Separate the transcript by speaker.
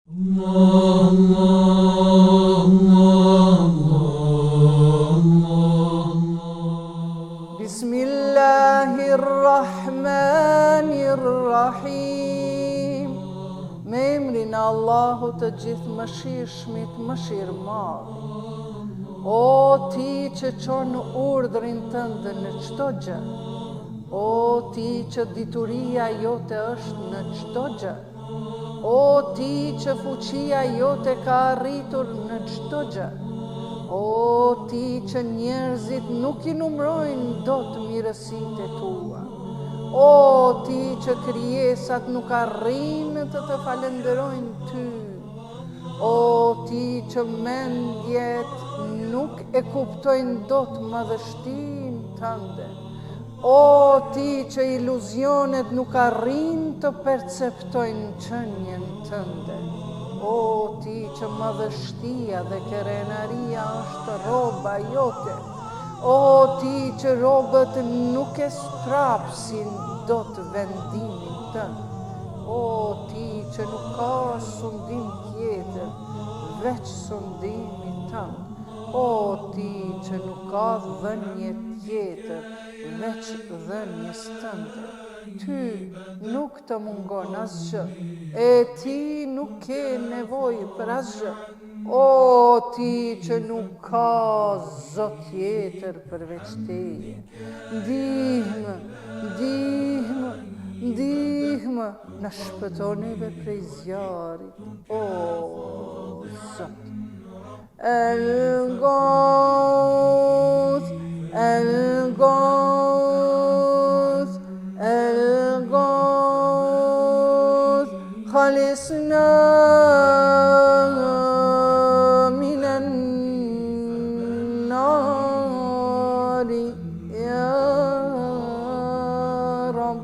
Speaker 1: Bismillahirrahmanirrahim. Me emrin e Allahut të gjithë mëshirshmit, mëshirëmadh. O ti që çon urdhrin tënd në çdo gjë, o ti që dituria jote është në çdo gjë, o ti që fuqia jote ka arritur në çdo gjë, o ti që njerëzit nuk i numrojnë dot mirësitë e tua, o ti që krijesat nuk arrin të të falenderojnë ty, o ti që mendjet nuk e kuptojnë dot madhështinë tënde, o ti që iluzionet nuk arrin të perceptojnë qënjen tënde, o ti që madhështia dhe kerenaria është roba jote, o ti që robët nuk e sprapsin dot vendimin tënd, o ti që nuk ka sundim tjetër veç sundimi tënd, o ti që nuk ka dhënje tjetër veç dhënjes tënde. Ty nuk të mungon asgjë, e ti nuk ke nevojë për asgjë, o ti që nuk ka zot tjetër përveç teje. Ndihmë, ndihmë, ndihmë, na shpëtonive prej zjarit, o Zot. El-Gauth, El-Gauth, El-Gauth, خلصنا من النار يا رب.